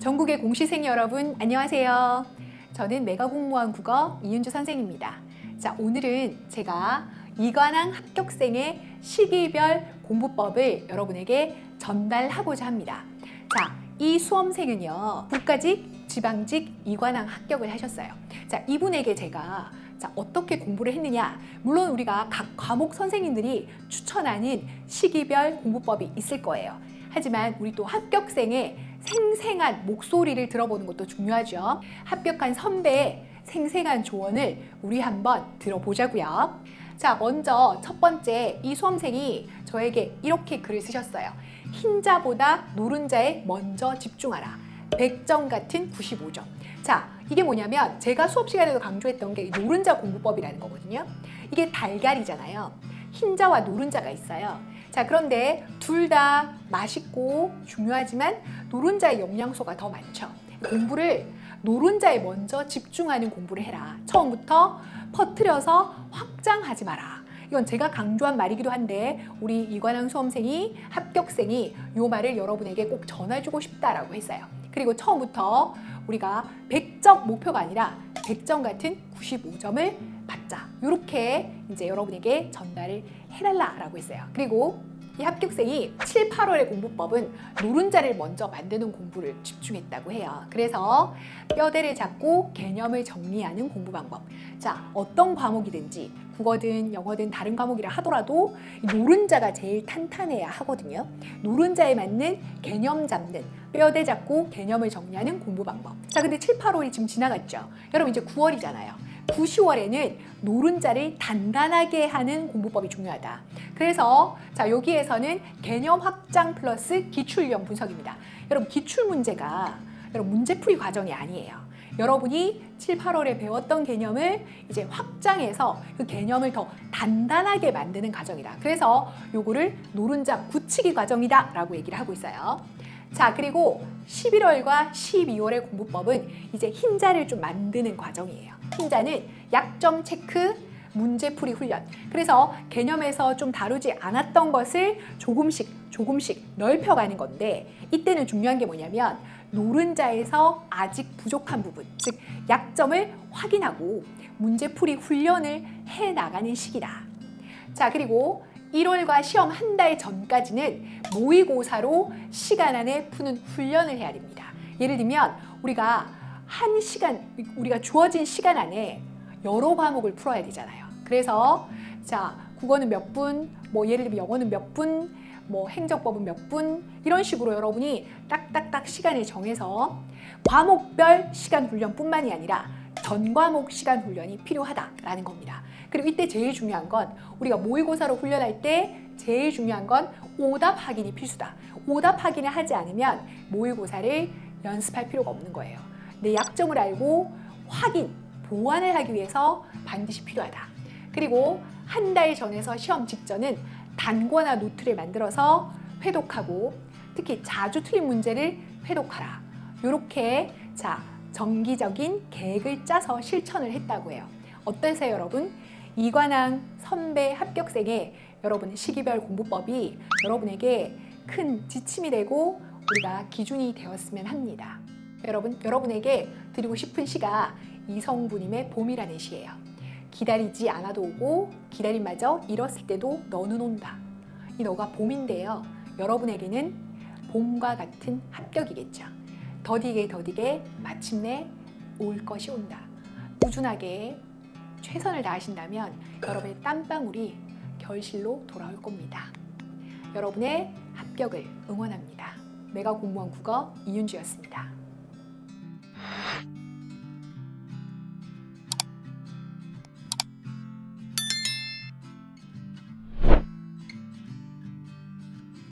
전국의 공시생 여러분 안녕하세요. 저는 메가공무원 국어 이윤주 선생입니다. 자, 오늘은 제가 이관왕 합격생의 시기별 공부법을 여러분에게 전달하고자 합니다. 자, 이 수험생은요, 국가직, 지방직 이관왕 합격을 하셨어요. 자, 이분에게 제가 어떻게 공부를 했느냐, 물론 우리가 각 과목 선생님들이 추천하는 시기별 공부법이 있을 거예요. 하지만 우리 또 합격생의 생생한 목소리를 들어보는 것도 중요하죠. 합격한 선배의 생생한 조언을 우리 한번 들어보자고요. 자, 먼저 첫 번째, 이 수험생이 저에게 이렇게 글을 쓰셨어요. 흰자보다 노른자에 먼저 집중하라. 100점 같은 95점. 자, 이게 뭐냐면 제가 수업 시간에도 강조했던 게 노른자 공부법이라는 거거든요. 이게 달걀이잖아요. 흰자와 노른자가 있어요. 자, 그런데 둘 다 맛있고 중요하지만 노른자의 영양소가 더 많죠. 공부를 노른자에 먼저 집중하는 공부를 해라. 처음부터 퍼뜨려서 확장하지 마라. 이건 제가 강조한 말이기도 한데 우리 이관왕 수험생이, 합격생이 이 말을 여러분에게 꼭 전해주고 싶다라고 했어요. 그리고 처음부터 우리가 100점 목표가 아니라 100점 같은 95점을 받자. 이렇게 이제 여러분에게 전달을 해달라라고 했어요. 그리고 이 합격생이 7, 8월의 공부법은 노른자를 먼저 만드는 공부를 집중했다고 해요. 그래서 뼈대를 잡고 개념을 정리하는 공부 방법. 자, 어떤 과목이든지 국어든 영어든 다른 과목이라 하더라도 노른자가 제일 탄탄해야 하거든요. 노른자에 맞는 개념 잡는, 뼈대 잡고 개념을 정리하는 공부 방법. 자, 근데 7, 8월이 지금 지나갔죠. 여러분 이제 9월이잖아요. 9, 10월에는 노른자를 단단하게 하는 공부법이 중요하다. 그래서 자, 여기에서는 개념 확장 플러스 기출형 분석입니다. 여러분 기출 문제가 여러분 문제풀이 과정이 아니에요. 여러분이 7, 8월에 배웠던 개념을 이제 확장해서 그 개념을 더 단단하게 만드는 과정이다. 그래서 요거를 노른자 굳히기 과정이다 라고 얘기를 하고 있어요. 자, 그리고 11월과 12월의 공부법은 이제 흰자를 좀 만드는 과정이에요. 흰자는 약점 체크, 문제풀이 훈련. 그래서 개념에서 좀 다루지 않았던 것을 조금씩 넓혀가는 건데, 이때는 중요한 게 뭐냐면 노른자에서 아직 부족한 부분, 즉 약점을 확인하고 문제풀이 훈련을 해나가는 시기다. 자, 그리고 1월과 시험 한 달 전까지는 모의고사로 시간 안에 푸는 훈련을 해야 됩니다. 예를 들면 우리가 우리가 주어진 시간 안에 여러 과목을 풀어야 되잖아요. 그래서 자, 국어는 몇 분, 예를 들면 영어는 몇 분, 행정법은 몇 분, 이런 식으로 여러분이 딱딱딱 시간을 정해서 과목별 시간 훈련뿐만이 아니라 전 과목 시간 훈련이 필요하다라는 겁니다. 그리고 이때 제일 중요한 건 우리가 모의고사로 훈련할 때 제일 중요한 건 오답 확인이 필수다. 오답 확인을 하지 않으면 모의고사를 연습할 필요가 없는 거예요. 내 약점을 알고 보완을 하기 위해서 반드시 필요하다. 그리고 한 달 전에서 시험 직전은 단권화 노트를 만들어서 회독하고 특히 자주 틀린 문제를 회독하라. 이렇게 자, 정기적인 계획을 짜서 실천을 했다고 해요. 어떠세요, 여러분? 이관왕 선배 합격생의 여러분의 시기별 공부법이 여러분에게 큰 지침이 되고 우리가 기준이 되었으면 합니다. 여러분에게 드리고 싶은 시가 이성부님의 봄이라는 시예요. 기다리지 않아도 오고 기다림마저 잃었을 때도 너는 온다. 이 너가 봄인데요. 여러분에게는 봄과 같은 합격이겠죠. 더디게 마침내 올 것이 온다. 꾸준하게 최선을 다하신다면 여러분의 땀방울이 결실로 돌아올 겁니다. 여러분의 합격을 응원합니다. 메가공무원 국어 이윤주였습니다.